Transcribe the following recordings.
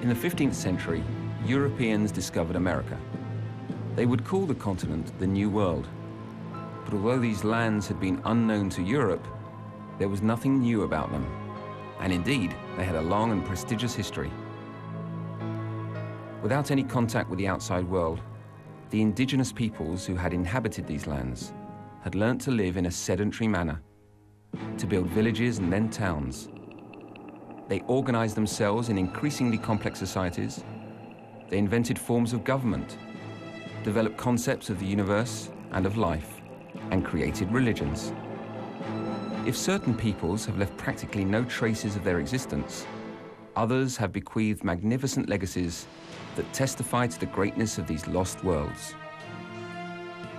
In the 15th century, Europeans discovered America. They would call the continent the New World. But although these lands had been unknown to Europe, there was nothing new about them. And indeed, they had a long and prestigious history. Without any contact with the outside world, the indigenous peoples who had inhabited these lands had learnt to live in a sedentary manner, to build villages and then towns. They organized themselves in increasingly complex societies. They invented forms of government, developed concepts of the universe and of life, and created religions. If certain peoples have left practically no traces of their existence, others have bequeathed magnificent legacies that testify to the greatness of these lost worlds.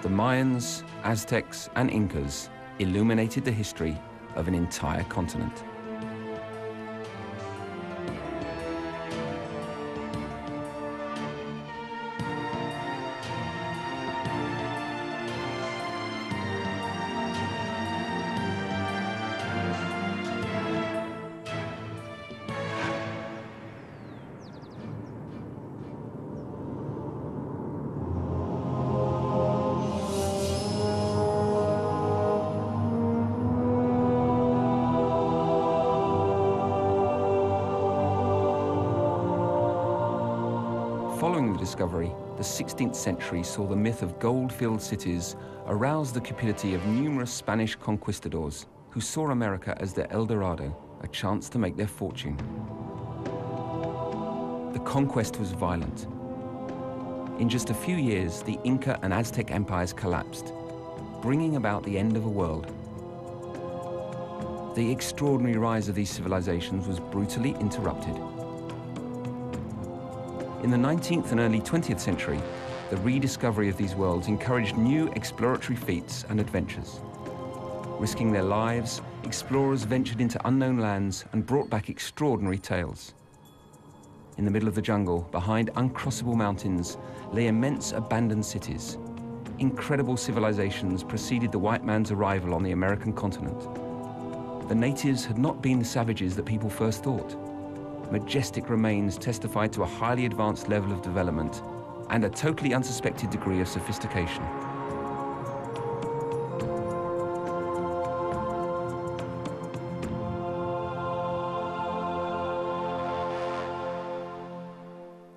The Mayans, Aztecs, and Incas illuminated the history of an entire continent. Following the discovery, the 16th century saw the myth of gold-filled cities arouse the cupidity of numerous Spanish conquistadors who saw America as their El Dorado, a chance to make their fortune. The conquest was violent. In just a few years, the Inca and Aztec empires collapsed, bringing about the end of a world. The extraordinary rise of these civilizations was brutally interrupted. In the 19th and early 20th century, the rediscovery of these worlds encouraged new exploratory feats and adventures. Risking their lives, explorers ventured into unknown lands and brought back extraordinary tales. In the middle of the jungle, behind uncrossable mountains, lay immense abandoned cities. Incredible civilizations preceded the white man's arrival on the American continent. The natives had not been the savages that people first thought. Majestic remains testified to a highly advanced level of development and a totally unsuspected degree of sophistication.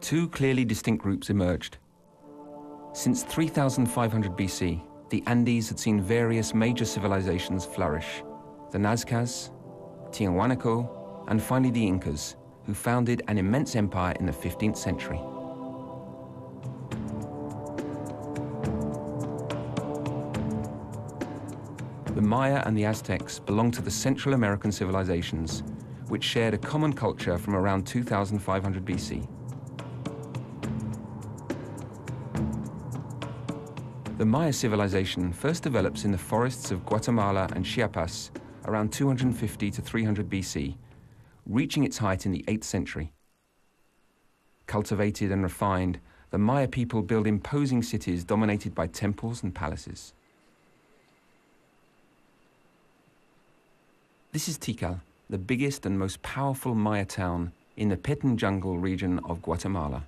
Two clearly distinct groups emerged. Since 3500 BC, the Andes had seen various major civilizations flourish: the Nazcas, Tiahuanaco, and finally the Incas, who founded an immense empire in the 15th century. The Maya and the Aztecs belonged to the Central American civilizations, which shared a common culture from around 2500 BC. The Maya civilization first develops in the forests of Guatemala and Chiapas around 250 to 300 BC, reaching its height in the 8th century. Cultivated and refined, the Maya people build imposing cities dominated by temples and palaces. This is Tikal, the biggest and most powerful Maya town in the Petén jungle region of Guatemala.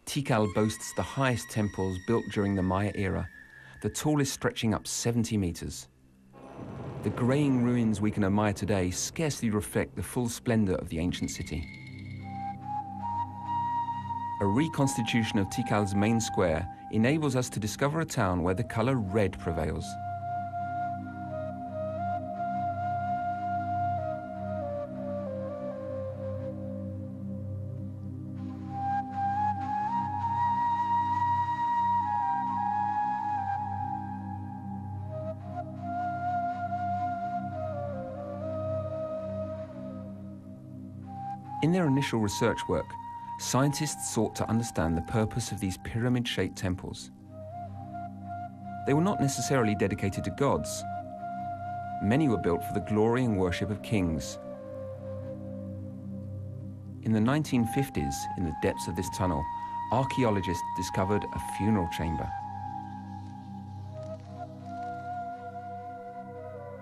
Tikal boasts the highest temples built during the Maya era, the tallest stretching up 70 meters. The graying ruins we can admire today scarcely reflect the full splendor of the ancient city. A reconstitution of Tikal's main square enables us to discover a town where the color red prevails. In their initial research work, scientists sought to understand the purpose of these pyramid-shaped temples. They were not necessarily dedicated to gods. Many were built for the glory and worship of kings. In the 1950s, in the depths of this tunnel, archaeologists discovered a funeral chamber.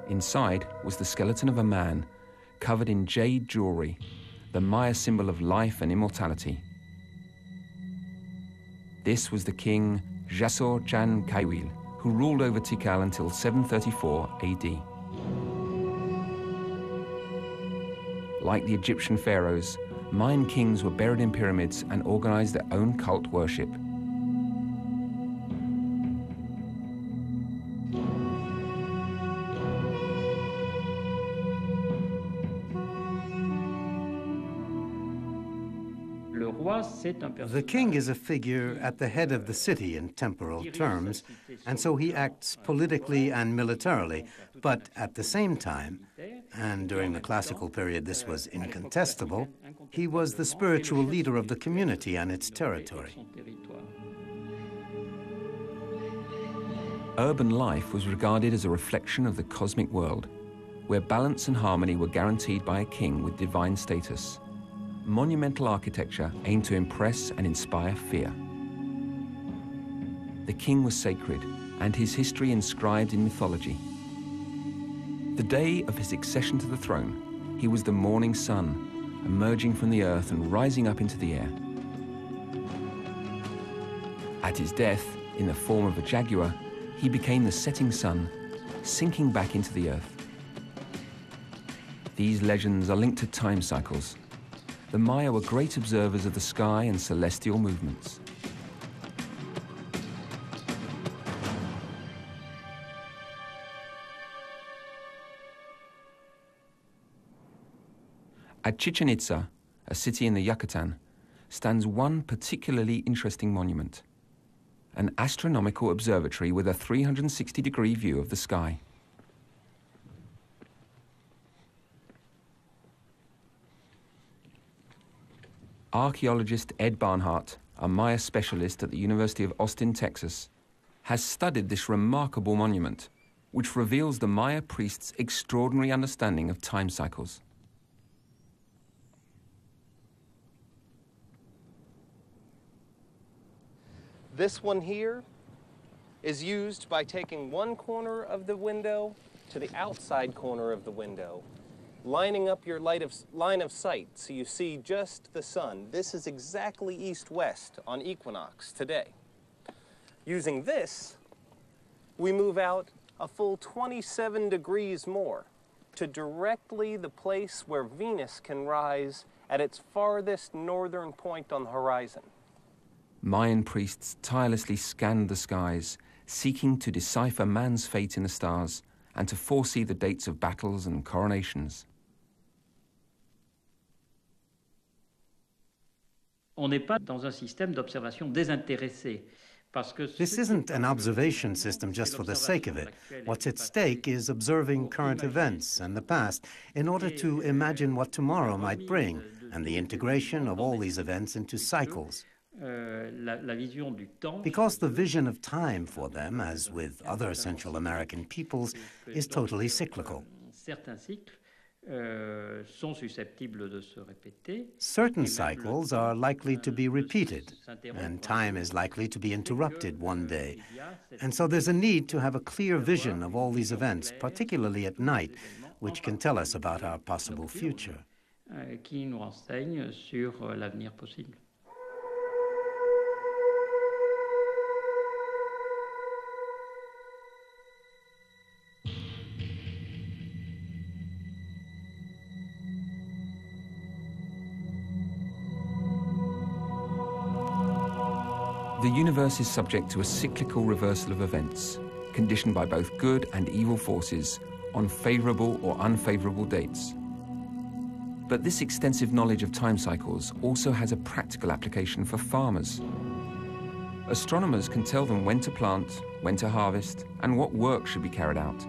Inside was the skeleton of a man covered in jade jewelry, the Maya symbol of life and immortality. This was the king Jasor Chan Kaiwil, who ruled over Tikal until 734 AD. Like the Egyptian pharaohs, Mayan kings were buried in pyramids and organized their own cult worship. The king is a figure at the head of the city in temporal terms, and so he acts politically and militarily, but at the same time, and during the classical period this was incontestable, he was the spiritual leader of the community and its territory. Urban life was regarded as a reflection of the cosmic world, where balance and harmony were guaranteed by a king with divine status. Monumental architecture aimed to impress and inspire fear. The king was sacred, and his history inscribed in mythology. The day of his accession to the throne, he was the morning sun, emerging from the earth and rising up into the air. At his death, in the form of a jaguar, he became the setting sun, sinking back into the earth. These legends are linked to time cycles. The Maya were great observers of the sky and celestial movements. At Chichen Itza, a city in the Yucatan, stands one particularly interesting monument, an astronomical observatory with a 360-degree view of the sky. Archaeologist Ed Barnhart, a Maya specialist at the University of Austin, Texas, has studied this remarkable monument, which reveals the Maya priests' extraordinary understanding of time cycles. This one here is used by taking one corner of the window to the outside corner of the window, lining up your line of sight so you see just the sun. This is exactly east-west on equinox today. Using this, we move out a full 27 degrees more to directly the place where Venus can rise at its farthest northern point on the horizon. Mayan priests tirelessly scanned the skies, seeking to decipher man's fate in the stars and to foresee the dates of battles and coronations. On n'est pas dans un système d'observation désintéressée. This isn't an observation system just for the sake of it. What's at stake is observing current events and the past in order to imagine what tomorrow might bring, and the integration of all these events into cycles. Because the vision of time for them, as with other Central American peoples, is totally cyclical. Certain cycles are likely to be repeated, and time is likely to be interrupted one day. And so there's a need to have a clear vision of all these events, particularly at night, which can tell us about our possible future. The universe is subject to a cyclical reversal of events, conditioned by both good and evil forces on favorable or unfavorable dates. But this extensive knowledge of time cycles also has a practical application for farmers. Astronomers can tell them when to plant, when to harvest, and what work should be carried out.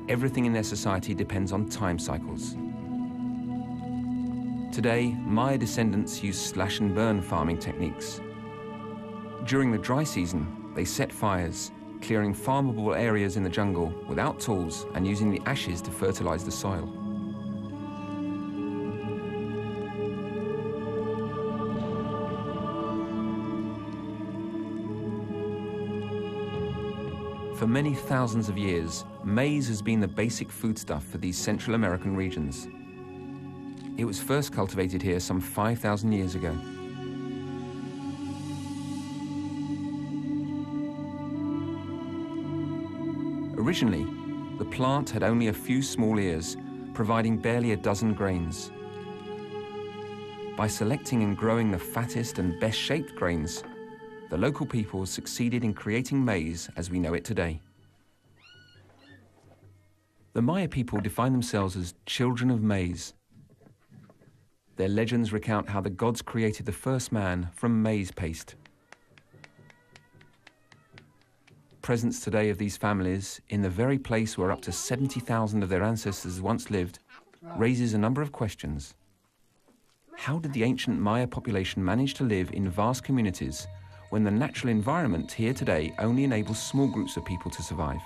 Everything in their society depends on time cycles. Today, Maya descendants use slash-and-burn farming techniques. During the dry season, they set fires, clearing farmable areas in the jungle without tools and using the ashes to fertilize the soil. For many thousands of years, maize has been the basic foodstuff for these Central American regions. It was first cultivated here some 5,000 years ago. Originally, the plant had only a few small ears, providing barely a dozen grains. By selecting and growing the fattest and best-shaped grains, the local people succeeded in creating maize as we know it today. The Maya people define themselves as children of maize. Their legends recount how the gods created the first man from maize paste. Presence today of these families in the very place where up to 70,000 of their ancestors once lived raises a number of questions. How did the ancient Maya population manage to live in vast communities when the natural environment here today only enables small groups of people to survive?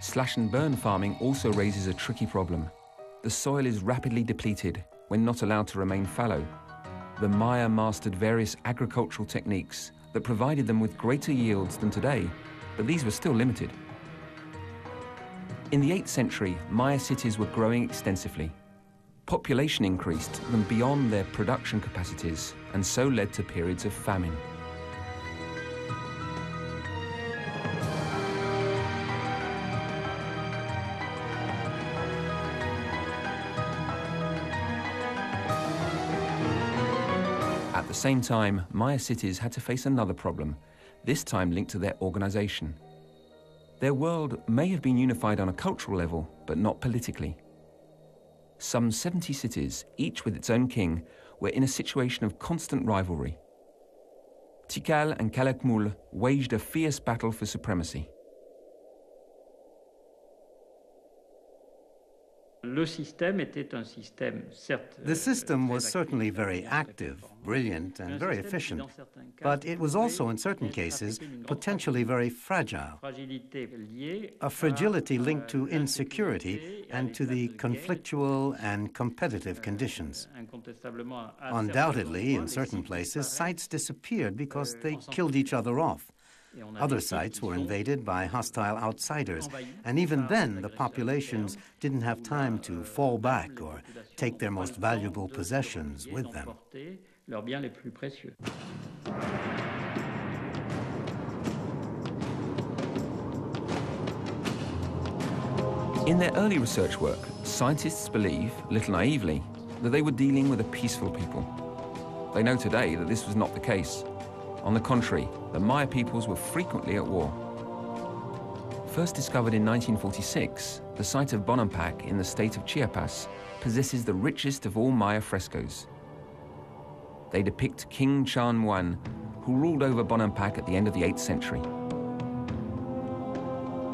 Slash and burn farming also raises a tricky problem. The soil is rapidly depleted when not allowed to remain fallow. The Maya mastered various agricultural techniques that provided them with greater yields than today, but these were still limited. In the 8th century, Maya cities were growing extensively. Population increased them beyond their production capacities and so led to periods of famine. At the same time, Maya cities had to face another problem, this time linked to their organization. Their world may have been unified on a cultural level, but not politically. Some 70 cities, each with its own king, were in a situation of constant rivalry. Tikal and Calakmul waged a fierce battle for supremacy. Le système était un système, certes, The system was certainly very active, brilliant, and very efficient, but it was also, in certain cases, potentially very fragile. A fragility linked to insecurity and to the conflictual and competitive conditions. Undoubtedly, in certain places, sites disappeared because they killed each other off. Other sites were invaded by hostile outsiders, and even then the populations didn't have time to fall back or take their most valuable possessions with them. In their early research work, scientists believe, a little naively, that they were dealing with a peaceful people. They know today that this was not the case. On the contrary, the Maya peoples were frequently at war. First discovered in 1946, the site of Bonampak in the state of Chiapas possesses the richest of all Maya frescoes. They depict King Chan Muan, who ruled over Bonampak at the end of the 8th century.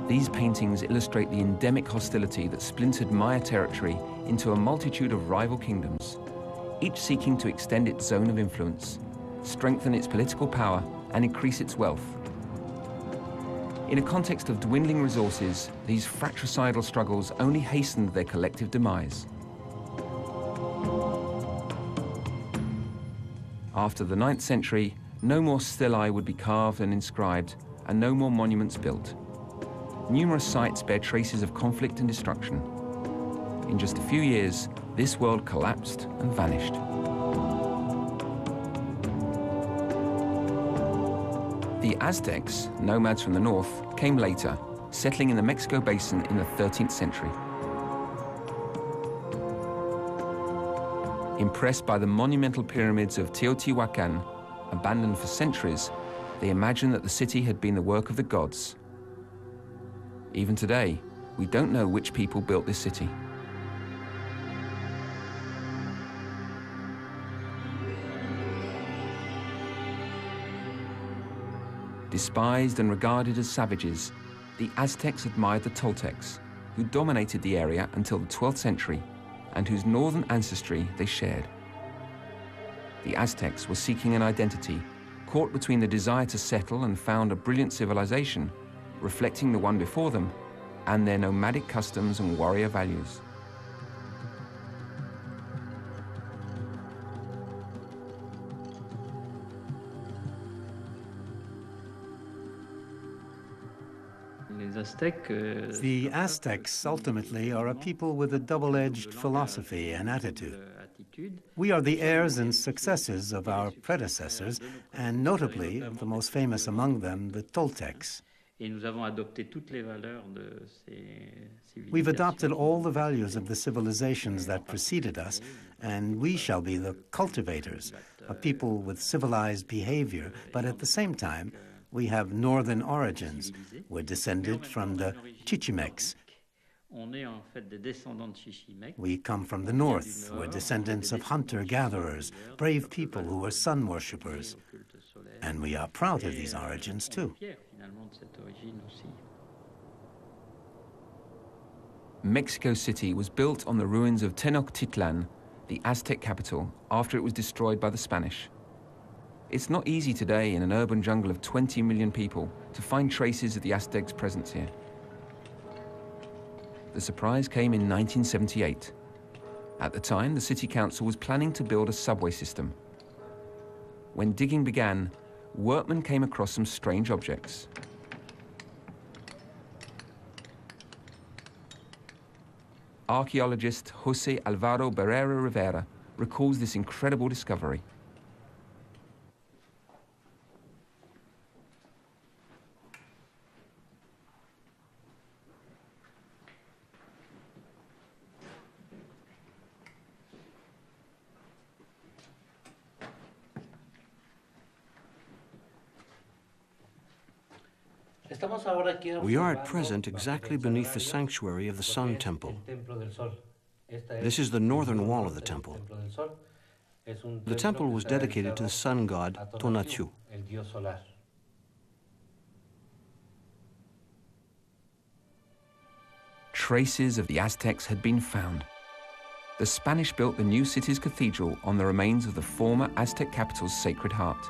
These paintings illustrate the endemic hostility that splintered Maya territory into a multitude of rival kingdoms, each seeking to extend its zone of influence, strengthen its political power, and increase its wealth. In a context of dwindling resources, these fratricidal struggles only hastened their collective demise. After the 9th century, no more stelae would be carved and inscribed, and no more monuments built. Numerous sites bear traces of conflict and destruction. In just a few years, this world collapsed and vanished. The Aztecs, nomads from the north, came later, settling in the Mexico basin in the 13th century. Impressed by the monumental pyramids of Teotihuacan, abandoned for centuries, they imagined that the city had been the work of the gods. Even today, we don't know which people built this city. Despised and regarded as savages, the Aztecs admired the Toltecs, who dominated the area until the 12th century and whose northern ancestry they shared. The Aztecs were seeking an identity, caught between the desire to settle and found a brilliant civilization, reflecting the one before them, and their nomadic customs and warrior values. The Aztecs ultimately are a people with a double-edged philosophy and attitude. We are the heirs and successors of our predecessors, and notably of the most famous among them, the Toltecs. We've adopted all the values of the civilizations that preceded us, and we shall be the cultivators, a people with civilized behavior, but at the same time, we have northern origins. We're descended from the Chichimecs. We come from the north. We're descendants of hunter-gatherers, brave people who were sun worshippers. And we are proud of these origins, too. Mexico City was built on the ruins of Tenochtitlan, the Aztec capital, after it was destroyed by the Spanish. It's not easy today in an urban jungle of 20 million people to find traces of the Aztecs' presence here. The surprise came in 1978. At the time, the city council was planning to build a subway system. When digging began, workmen came across some strange objects. Archaeologist José Alvaro Barrera Rivera recalls this incredible discovery. We are at present exactly beneath the sanctuary of the Sun Temple. This is the northern wall of the temple. The temple was dedicated to the sun god Tonatiuh. Traces of the Aztecs had been found. The Spanish built the new city's cathedral on the remains of the former Aztec capital's Sacred Heart.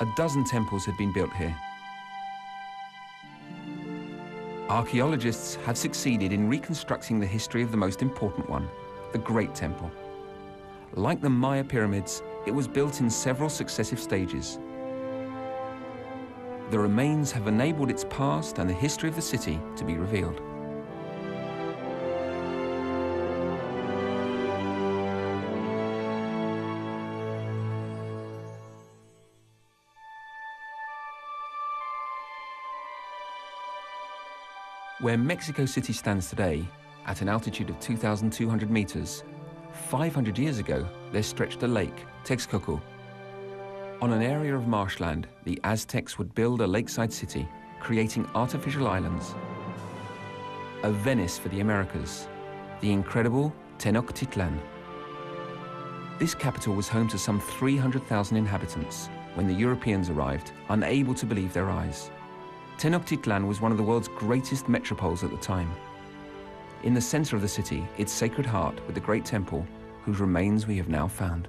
A dozen temples had been built here. Archaeologists have succeeded in reconstructing the history of the most important one, the Great Temple. Like the Maya pyramids, it was built in several successive stages. The remains have enabled its past and the history of the city to be revealed. Where Mexico City stands today, at an altitude of 2,200 meters, 500 years ago, there stretched a lake, Texcoco. On an area of marshland, the Aztecs would build a lakeside city, creating artificial islands. A Venice for the Americas, the incredible Tenochtitlan. This capital was home to some 300,000 inhabitants when the Europeans arrived, unable to believe their eyes. Tenochtitlan was one of the world's greatest metropoles at the time. In the center of the city, its Sacred Heart with the Great Temple, whose remains we have now found.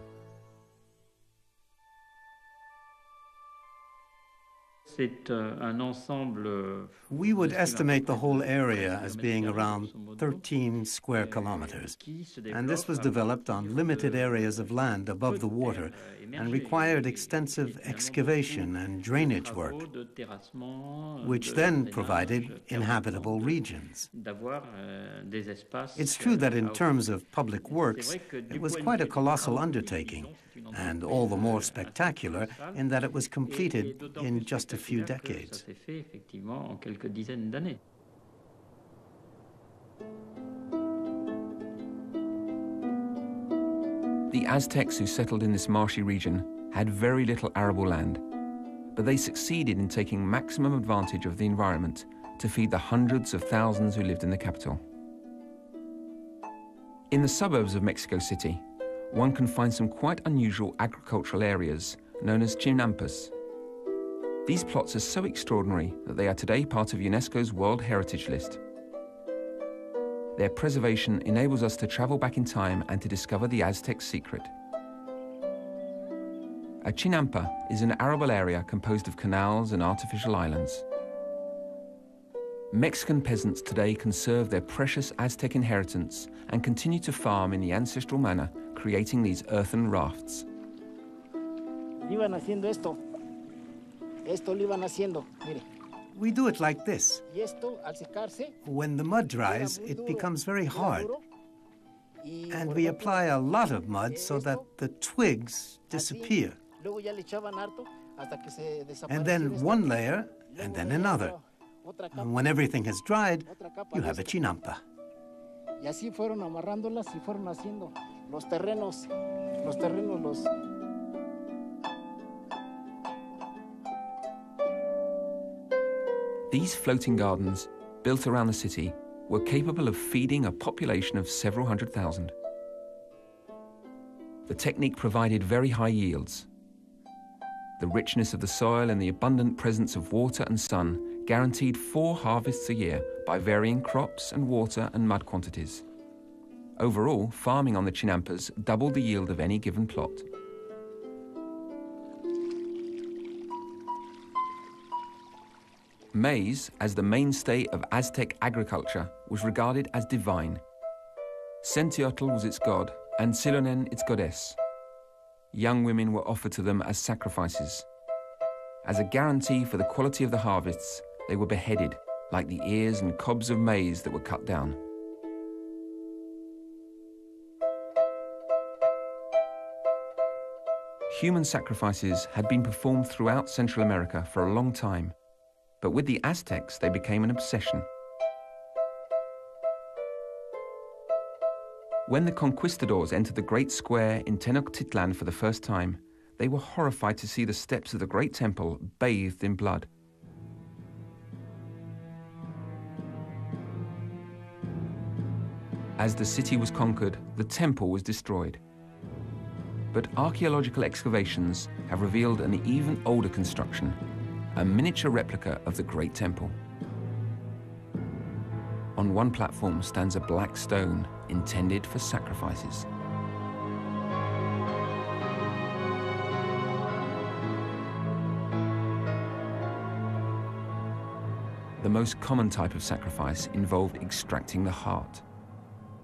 We would estimate the whole area as being around 13 square kilometers, and this was developed on limited areas of land above the water and required extensive excavation and drainage work, which then provided inhabitable regions. It's true that in terms of public works, it was quite a colossal undertaking, and all the more spectacular in that it was completed in just a few decades. The Aztecs who settled in this marshy region had very little arable land, but they succeeded in taking maximum advantage of the environment to feed the hundreds of thousands who lived in the capital. In the suburbs of Mexico City, one can find some quite unusual agricultural areas known as chinampas. These plots are so extraordinary that they are today part of UNESCO's World Heritage List. Their preservation enables us to travel back in time and to discover the Aztec secret. A chinampa is an arable area composed of canals and artificial islands. Mexican peasants today conserve their precious Aztec inheritance and continue to farm in the ancestral manner, creating these earthen rafts. Iban haciendo esto. Esto lo iban haciendo, mire. We do it like this. When the mud dries, it becomes very hard. And we apply a lot of mud so that the twigs disappear. And then one layer, and then another. And when everything has dried, you have a chinampa. Y así fueron amarrándolas y fueron haciendo los terrenos. These floating gardens, built around the city, were capable of feeding a population of several 100,000. The technique provided very high yields. The richness of the soil and the abundant presence of water and sun guaranteed 4 harvests a year by varying crops and water and mud quantities. Overall, farming on the Chinampas doubled the yield of any given plot. Maize, as the mainstay of Aztec agriculture, was regarded as divine. Centeotl was its god, and Xilonen its goddess. Young women were offered to them as sacrifices. As a guarantee for the quality of the harvests, they were beheaded, like the ears and cobs of maize that were cut down. Human sacrifices had been performed throughout Central America for a long time, but with the Aztecs they became an obsession. When the conquistadors entered the Great Square in Tenochtitlan for the first time, they were horrified to see the steps of the Great Temple bathed in blood. As the city was conquered, the temple was destroyed. But archaeological excavations have revealed an even older construction, a miniature replica of the Great Temple. On one platform stands a black stone intended for sacrifices. The most common type of sacrifice involved extracting the heart.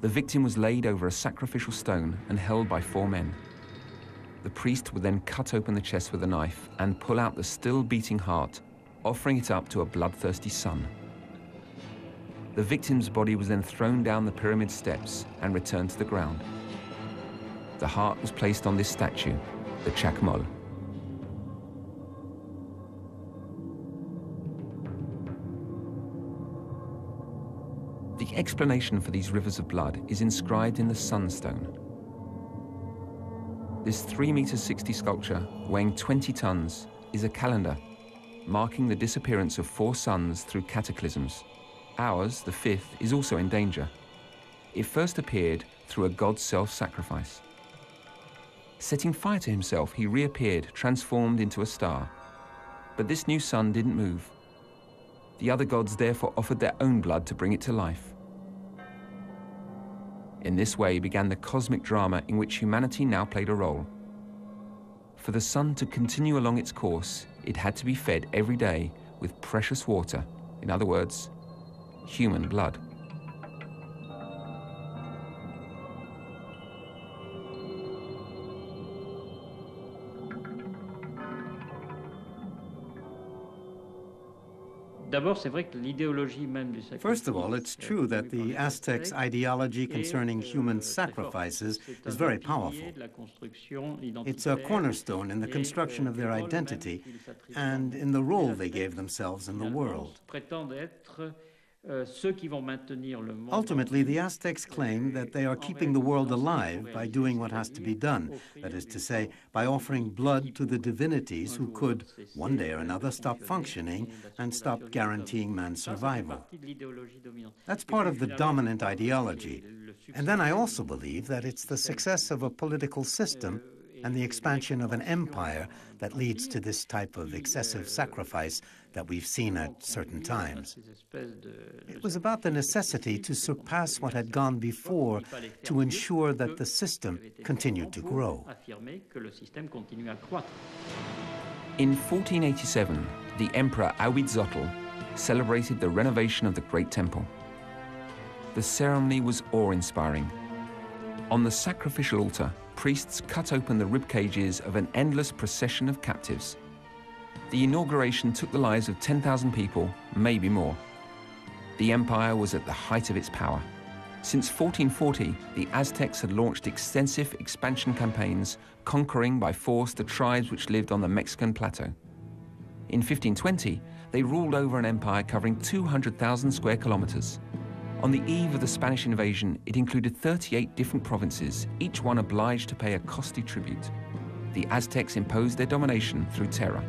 The victim was laid over a sacrificial stone and held by 4 men. The priest would then cut open the chest with a knife and pull out the still beating heart, offering it up to a bloodthirsty sun. The victim's body was then thrown down the pyramid steps and returned to the ground. The heart was placed on this statue, the Chacmol. The explanation for these rivers of blood is inscribed in the sunstone. This 3-meter-60 sculpture, weighing 20 tons, is a calendar, marking the disappearance of 4 suns through cataclysms. Ours, the 5th, is also in danger. It first appeared through a god's self-sacrifice. Setting fire to himself, he reappeared, transformed into a star. But this new sun didn't move. The other gods therefore offered their own blood to bring it to life. In this way began the cosmic drama in which humanity now played a role. For the sun to continue along its course, it had to be fed every day with precious water, in other words, human blood. First of all, it's true that the Aztecs' ideology concerning human sacrifices is very powerful. It's a cornerstone in the construction of their identity and in the role they gave themselves in the world. Ultimately, the Aztecs claim that they are keeping the world alive by doing what has to be done, that is to say, by offering blood to the divinities who could, one day or another, stop functioning and stop guaranteeing man's survival. That's part of the dominant ideology. And then I also believe that it's the success of a political system and the expansion of an empire that leads to this type of excessive sacrifice that we've seen at certain times. It was about the necessity to surpass what had gone before to ensure that the system continued to grow. In 1487, the Emperor Huitzilopochtli celebrated the renovation of the Great Temple. The ceremony was awe-inspiring. On the sacrificial altar, priests cut open the rib cages of an endless procession of captives. The inauguration took the lives of 10,000 people, maybe more. The empire was at the height of its power. Since 1440, the Aztecs had launched extensive expansion campaigns, conquering by force the tribes which lived on the Mexican plateau. In 1520, they ruled over an empire covering 200,000 square kilometers. On the eve of the Spanish invasion, it included 38 different provinces, each one obliged to pay a costly tribute. The Aztecs imposed their domination through terror.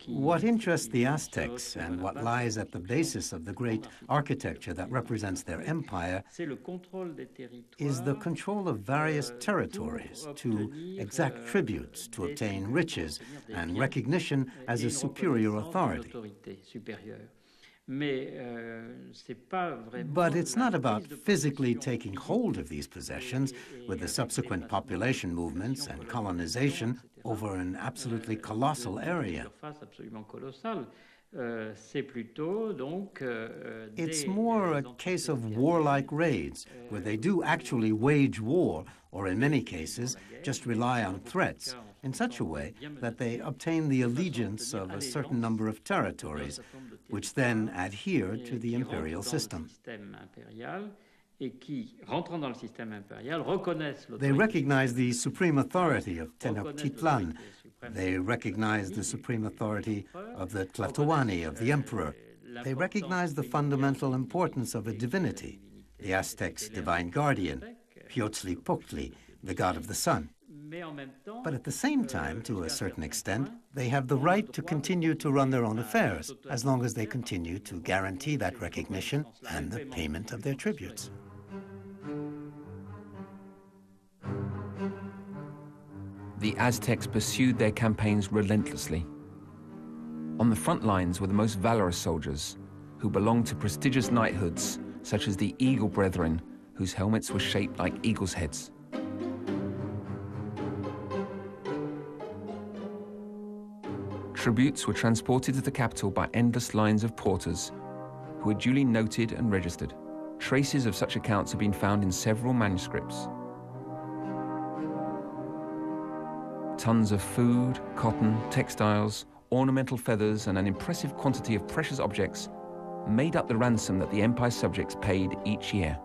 What interests the Aztecs and what lies at the basis of the great architecture that represents their empire is the control of various territories to exact tributes, to obtain riches and recognition as a superior authority. But it's not about physically taking hold of these possessions with the subsequent population movements and colonization over an absolutely colossal area. It's more a case of warlike raids, where they do actually wage war, or in many cases, just rely on threats, in such a way that they obtain the allegiance of a certain number of territories, which then adhere to the imperial system. They recognize the supreme authority of Tenochtitlan. They recognize the supreme authority of the Tlatoani, of the emperor. They recognize the fundamental importance of a divinity, the Aztecs' divine guardian, Huitzilopoctli, the god of the sun. But at the same time, to a certain extent, they have the right to continue to run their own affairs, as long as they continue to guarantee that recognition and the payment of their tributes. The Aztecs pursued their campaigns relentlessly. On the front lines were the most valorous soldiers, who belonged to prestigious knighthoods, such as the Eagle Brethren, whose helmets were shaped like eagles' heads. Tributes were transported to the capital by endless lines of porters, who were duly noted and registered. Traces of such accounts have been found in several manuscripts. Tons of food, cotton, textiles, ornamental feathers, and an impressive quantity of precious objects made up the ransom that the empire's subjects paid each year.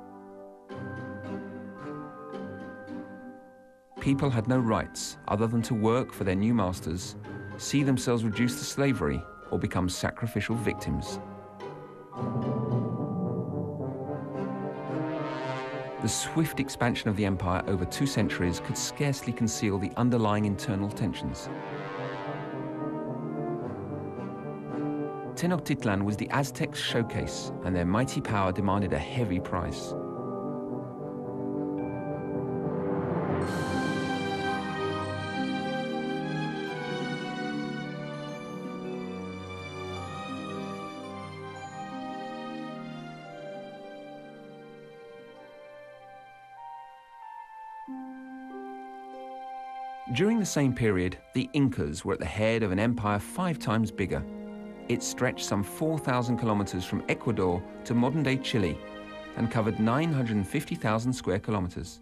People had no rights other than to work for their new masters, see themselves reduced to slavery, or become sacrificial victims. The swift expansion of the empire over 2 centuries could scarcely conceal the underlying internal tensions. Tenochtitlan was the Aztecs' showcase, and their mighty power demanded a heavy price. During the same period, the Incas were at the head of an empire 5 times bigger. It stretched some 4,000 kilometers from Ecuador to modern-day Chile and covered 950,000 square kilometers.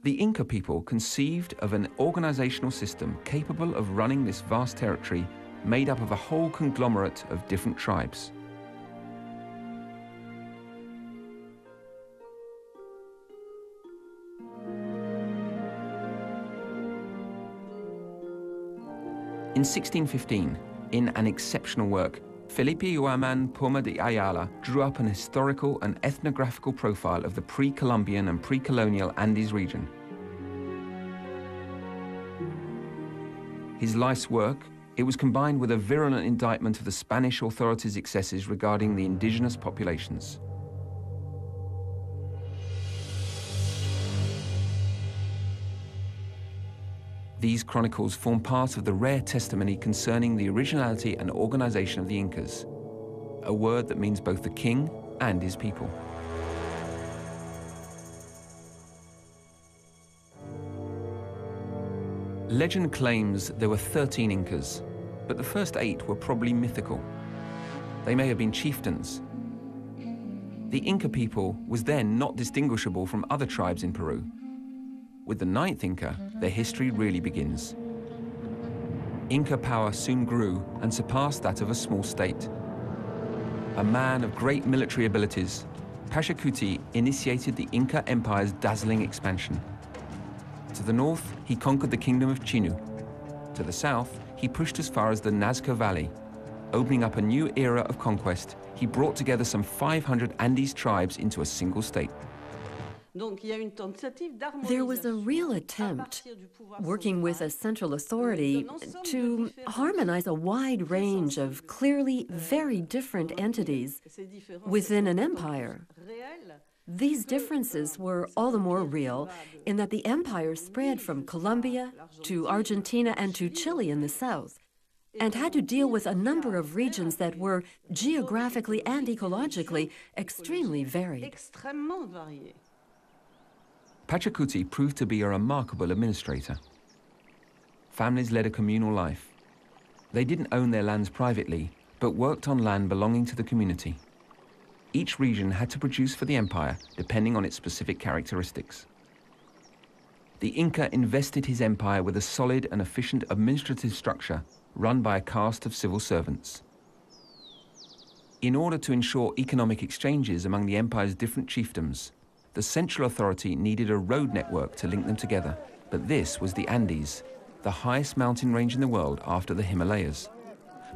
The Inca people conceived of an organizational system capable of running this vast territory made up of a whole conglomerate of different tribes. In 1615, in an exceptional work, Felipe Yuaman Poma de Ayala drew up an historical and ethnographical profile of the pre-Columbian and pre-colonial Andes region. His life's work, it was combined with a virulent indictment of the Spanish authorities' excesses regarding the indigenous populations. These chronicles form part of the rare testimony concerning the originality and organization of the Incas, a word that means both the king and his people. Legend claims there were 13 Incas, but the first 8 were probably mythical. They may have been chieftains. The Inca people was then not distinguishable from other tribes in Peru. With the ninth Inca, their history really begins. Inca power soon grew and surpassed that of a small state. A man of great military abilities, Pachacuti initiated the Inca Empire's dazzling expansion. To the north, he conquered the kingdom of Chinu. To the south, he pushed as far as the Nazca Valley. Opening up a new era of conquest, he brought together some 500 Andes tribes into a single state. There was a real attempt, working with a central authority, to harmonize a wide range of clearly very different entities within an empire. These differences were all the more real in that the empire spread from Colombia to Argentina and to Chile in the south, and had to deal with a number of regions that were geographically and ecologically extremely varied. Pachacuti proved to be a remarkable administrator. Families led a communal life. They didn't own their lands privately, but worked on land belonging to the community. Each region had to produce for the empire, depending on its specific characteristics. The Inca invested his empire with a solid and efficient administrative structure run by a caste of civil servants. In order to ensure economic exchanges among the empire's different chiefdoms, the central authority needed a road network to link them together, but this was the Andes, the highest mountain range in the world after the Himalayas.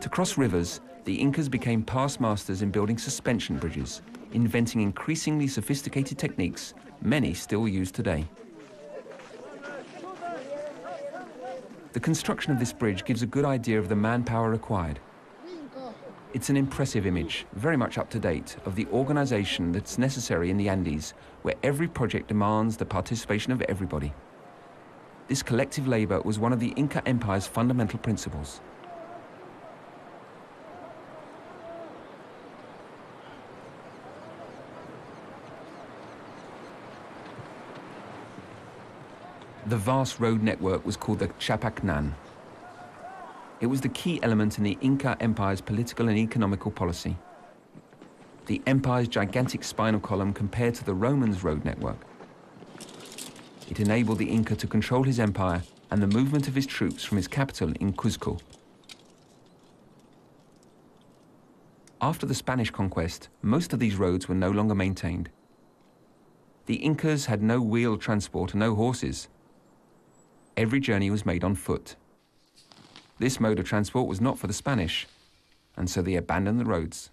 To cross rivers, the Incas became past masters in building suspension bridges, inventing increasingly sophisticated techniques, many still used today. The construction of this bridge gives a good idea of the manpower required. It's an impressive image, very much up to date, of the organization that's necessary in the Andes, where every project demands the participation of everybody. This collective labor was one of the Inca Empire's fundamental principles. The vast road network was called the Chapacnan. It was the key element in the Inca Empire's political and economical policy. The empire's gigantic spinal column compared to the Romans' road network. It enabled the Inca to control his empire and the movement of his troops from his capital in Cuzco. After the Spanish conquest, most of these roads were no longer maintained. The Incas had no wheeled transport and no horses. Every journey was made on foot. This mode of transport was not for the Spanish, and so they abandoned the roads.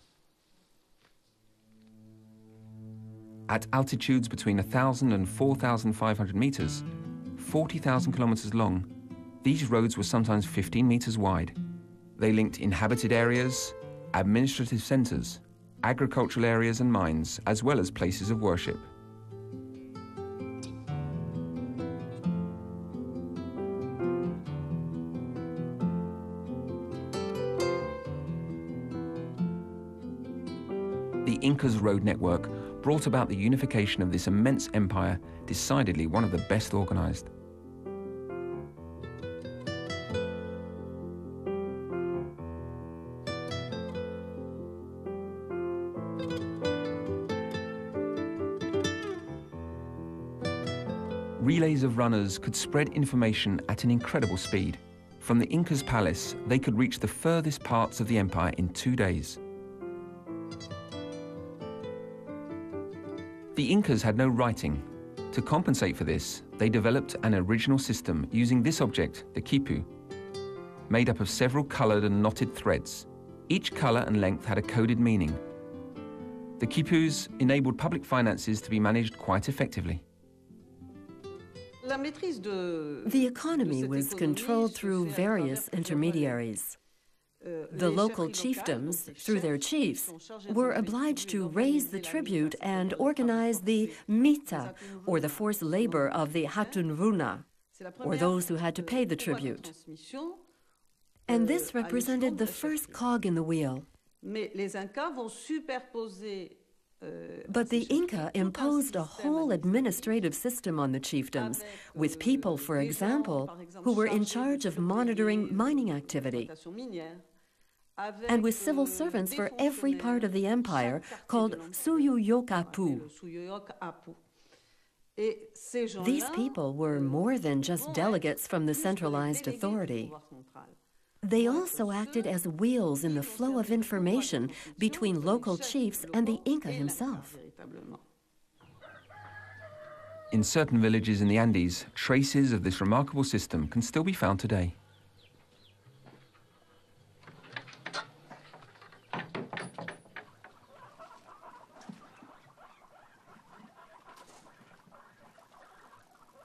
At altitudes between 1,000 and 4,500 meters, 40,000 kilometers long, these roads were sometimes 15 meters wide. They linked inhabited areas, administrative centers, agricultural areas and mines, as well as places of worship. The Incas' road network brought about the unification of this immense empire, decidedly one of the best organized. Relays of runners could spread information at an incredible speed. From the Incas' palace, they could reach the furthest parts of the empire in 2 days. The Incas had no writing. To compensate for this, they developed an original system using this object, the quipu, made up of several colored and knotted threads. Each color and length had a coded meaning. The quipus enabled public finances to be managed quite effectively. The economy was controlled through various intermediaries. The local chiefdoms, through their chiefs, were obliged to raise the tribute and organize the mita, or the forced labor of the hatun runa, or those who had to pay the tribute. And this represented the first cog in the wheel. But the Inca imposed a whole administrative system on the chiefdoms, with people, for example, who were in charge of monitoring mining activity, and with civil servants for every part of the empire called suyuyokapu. These people were more than just delegates from the centralized authority. They also acted as wheels in the flow of information between local chiefs and the Inca himself. In certain villages in the Andes, traces of this remarkable system can still be found today.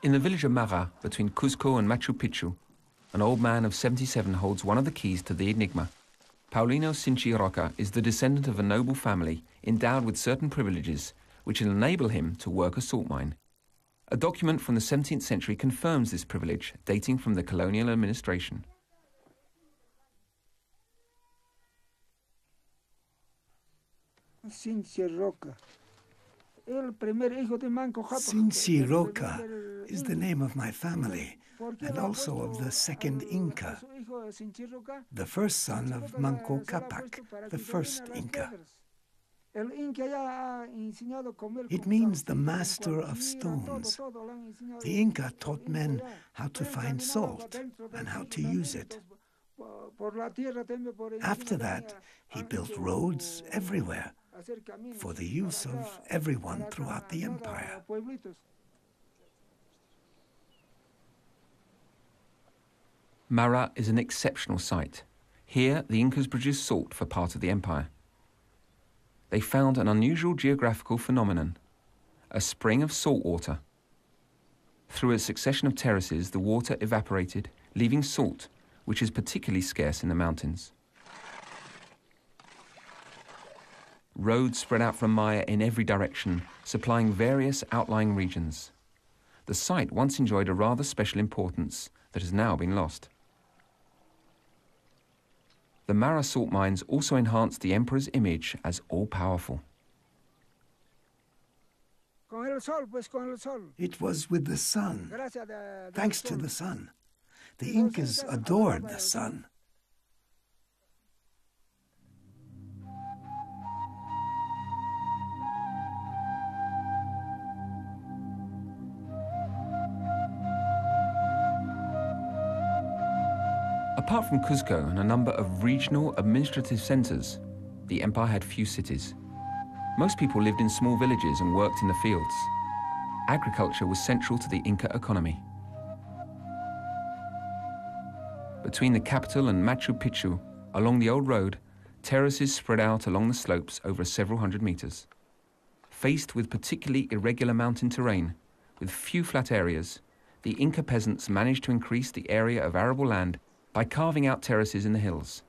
In the village of Maja, between Cuzco and Machu Picchu, an old man of 77 holds one of the keys to the enigma. Paulino Sinchi Roca is the descendant of a noble family endowed with certain privileges which will enable him to work a salt mine. A document from the 17th century confirms this privilege, dating from the colonial administration. Sinchi Roca is the name of my family and also of the second Inca, the first son of Manco Capac, the first Inca. It means the master of stones. The Inca taught men how to find salt and how to use it. After that, he built roads everywhere for the use of everyone throughout the empire. Mara is an exceptional site. Here, the Incas produced salt for part of the empire. They found an unusual geographical phenomenon, a spring of salt water. Through a succession of terraces, the water evaporated, leaving salt, which is particularly scarce in the mountains. Roads spread out from Maja in every direction, supplying various outlying regions. The site once enjoyed a rather special importance that has now been lost. The Mara salt mines also enhanced the emperor's image as all-powerful. It was with the sun. Thanks to the sun. The Incas adored the sun. Apart from Cuzco and a number of regional administrative centers, the empire had few cities. Most people lived in small villages and worked in the fields. Agriculture was central to the Inca economy. Between the capital and Machu Picchu, along the old road, terraces spread out along the slopes over several hundred meters. Faced with particularly irregular mountain terrain, with few flat areas, the Inca peasants managed to increase the area of arable land by carving out terraces in the hills.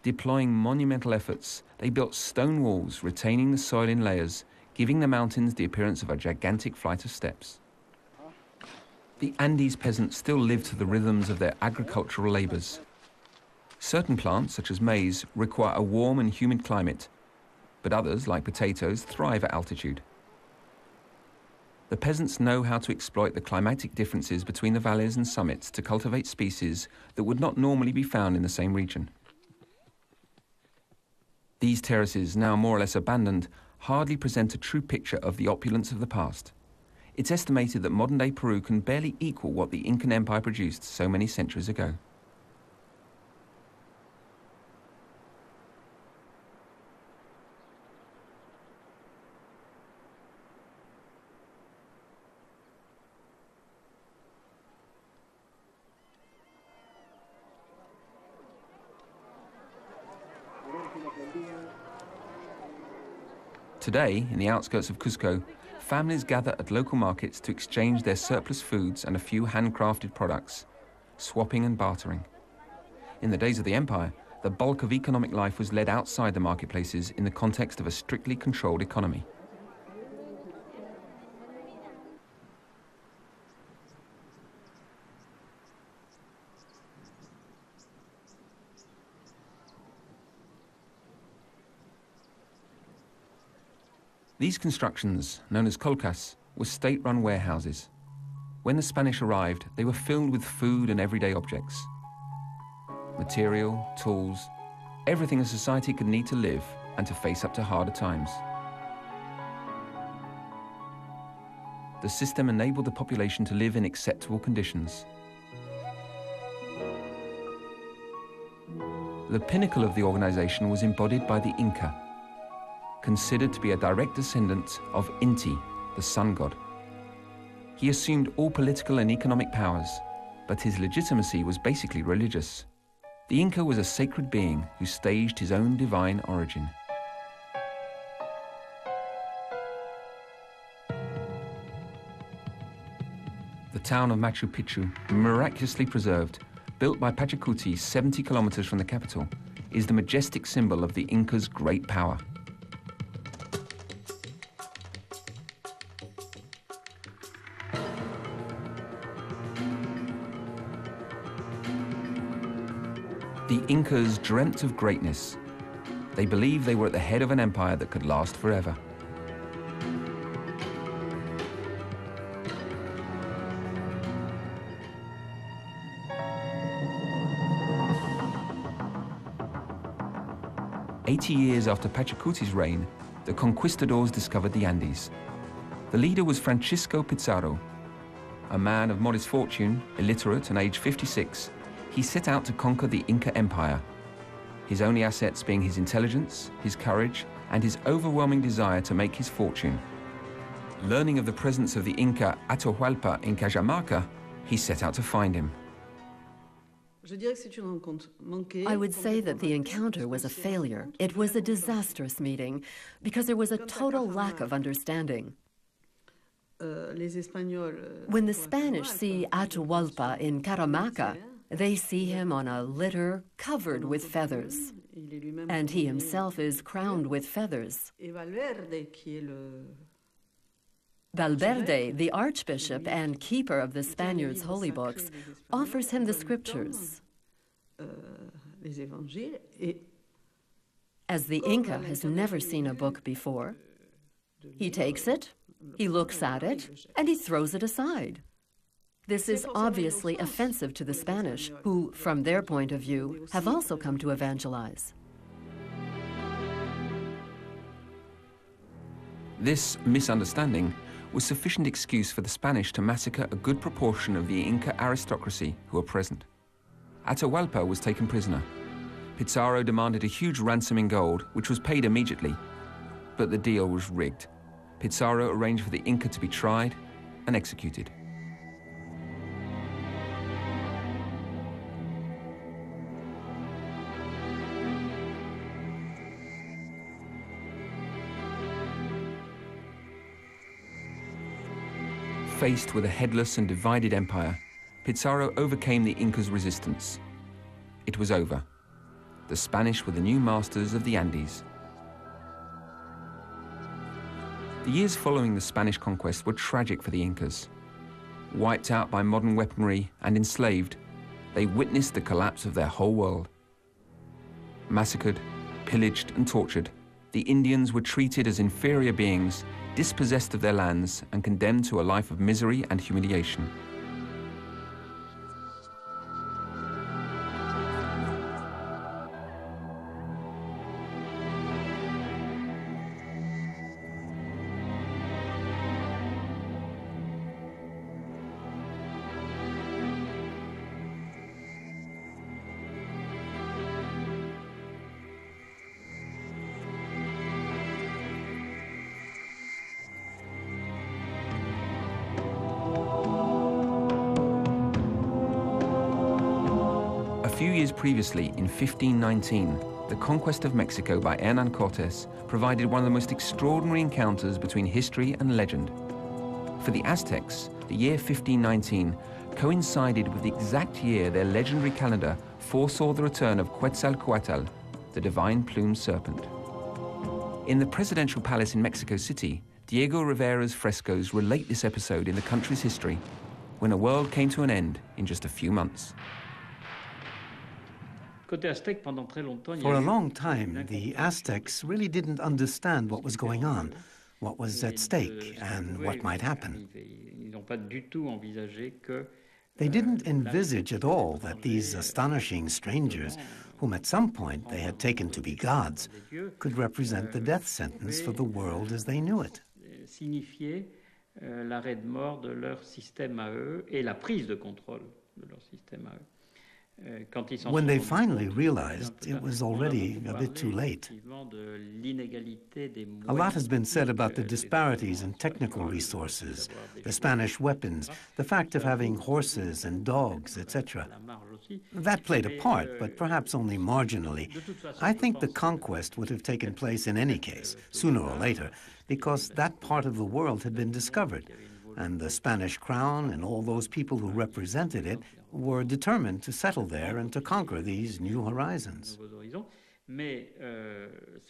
Deploying monumental efforts, they built stone walls retaining the soil in layers, giving the mountains the appearance of a gigantic flight of steps. The Andes peasants still live to the rhythms of their agricultural labors. Certain plants, such as maize, require a warm and humid climate, but others, like potatoes, thrive at altitude. The peasants know how to exploit the climatic differences between the valleys and summits to cultivate species that would not normally be found in the same region. These terraces, now more or less abandoned, hardly present a true picture of the opulence of the past. It's estimated that modern-day Peru can barely equal what the Incan Empire produced so many centuries ago. Today, in the outskirts of Cuzco, families gather at local markets to exchange their surplus foods and a few handcrafted products, swapping and bartering. In the days of the empire, the bulk of economic life was led outside the marketplaces in the context of a strictly controlled economy. These constructions, known as colcas, were state-run warehouses. When the Spanish arrived, they were filled with food and everyday objects. Material, tools, everything a society could need to live and to face up to harder times. the system enabled the population to live in acceptable conditions. The pinnacle of the organization was embodied by the Inca, considered to be a direct descendant of Inti, the sun god. He assumed all political and economic powers, but his legitimacy was basically religious. The Inca was a sacred being who staged his own divine origin. The town of Machu Picchu, miraculously preserved, built by Pachacuti 70 kilometers from the capital, is the majestic symbol of the Inca's great power. The Incas dreamt of greatness. They believed they were at the head of an empire that could last forever. "80 years after Pachacuti's reign, the conquistadors discovered the Andes. The leader was Francisco Pizarro. A man of modest fortune, illiterate and aged 56, he set out to conquer the Inca Empire, his only assets being his intelligence, his courage, and his overwhelming desire to make his fortune. Learning of the presence of the Inca Atahualpa in Cajamarca, he set out to find him. I would say that the encounter was a failure. It was a disastrous meeting because there was a total lack of understanding. When the Spanish see Atahualpa in Cajamarca, they see him on a litter covered with feathers, and he himself is crowned with feathers. Valverde, the archbishop and keeper of the Spaniards' holy books, offers him the scriptures. As the Inca has never seen a book before, he takes it, he looks at it, and he throws it aside. This is obviously offensive to the Spanish, who, from their point of view, have also come to evangelize. This misunderstanding was sufficient excuse for the Spanish to massacre a good proportion of the Inca aristocracy who were present. Atahualpa was taken prisoner. Pizarro demanded a huge ransom in gold, which was paid immediately. But the deal was rigged. Pizarro arranged for the Inca to be tried and executed. Faced with a headless and divided empire, Pizarro overcame the Inca's resistance. It was over. The Spanish were the new masters of the Andes. The years following the Spanish conquest were tragic for the Incas. Wiped out by modern weaponry and enslaved, they witnessed the collapse of their whole world. Massacred, pillaged, and tortured, the Indians were treated as inferior beings, dispossessed of their lands, and condemned to a life of misery and humiliation. A few years previously, in 1519, the conquest of Mexico by Hernán Cortés provided one of the most extraordinary encounters between history and legend. For the Aztecs, the year 1519 coincided with the exact year their legendary calendar foresaw the return of Quetzalcoatl, the divine plumed serpent. In the presidential palace in Mexico City, Diego Rivera's frescoes relate this episode in the country's history, when a world came to an end in just a few months. For a long time, the Aztecs really didn't understand what was going on, what was at stake, and what might happen. They didn't envisage at all that these astonishing strangers, whom at some point they had taken to be gods, could represent the death sentence for the world as they knew it. l'arrêt de mort de leur système à eux et la prise de contrôle de leur système à eux. When they finally realized, it was already a bit too late. A lot has been said about the disparities in technical resources, the Spanish weapons, the fact of having horses and dogs, etc. That played a part, but perhaps only marginally. I think the conquest would have taken place in any case, sooner or later, because that part of the world had been discovered, and the Spanish crown and all those people who represented it were determined to settle there and to conquer these new horizons.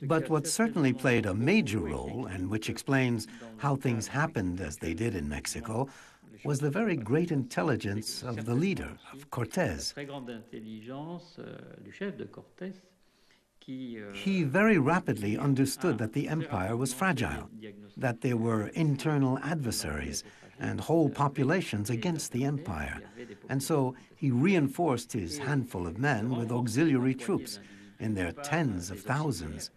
But what certainly played a major role, and which explains how things happened as they did in Mexico, was the very great intelligence of the leader, of Cortés. He very rapidly understood that the empire was fragile, that there were internal adversaries and whole populations against the empire. And so he reinforced his handful of men with auxiliary troops in their tens of thousands,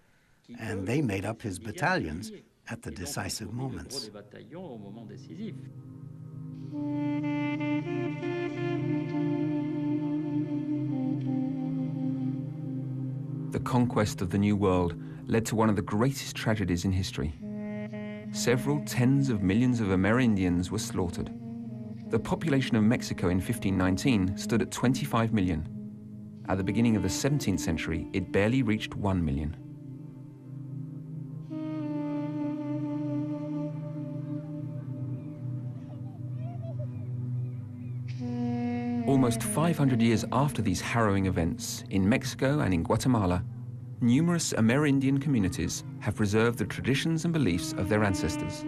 and they made up his battalions at the decisive moments. The conquest of the New World led to one of the greatest tragedies in history. Several tens of millions of Amerindians were slaughtered. The population of Mexico in 1519 stood at 25 million. At the beginning of the 17th century, it barely reached 1 million. Almost 500 years after these harrowing events, in Mexico and in Guatemala, numerous Amerindian communities have preserved the traditions and beliefs of their ancestors.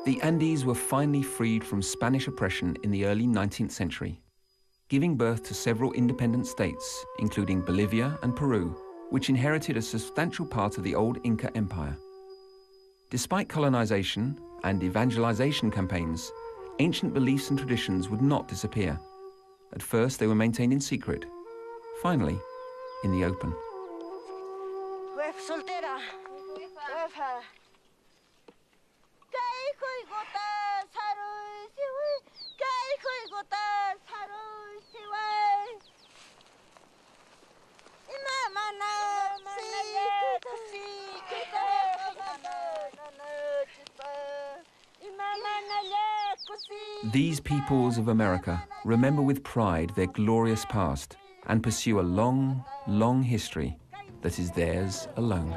The Andes were finally freed from Spanish oppression in the early 19th century, giving birth to several independent states, including Bolivia and Peru, which inherited a substantial part of the old Inca Empire. Despite colonization and evangelization campaigns, ancient beliefs and traditions would not disappear. At first, they were maintained in secret. Finally, in the open. These peoples of America remember with pride their glorious past and pursue a long, long history that is theirs alone.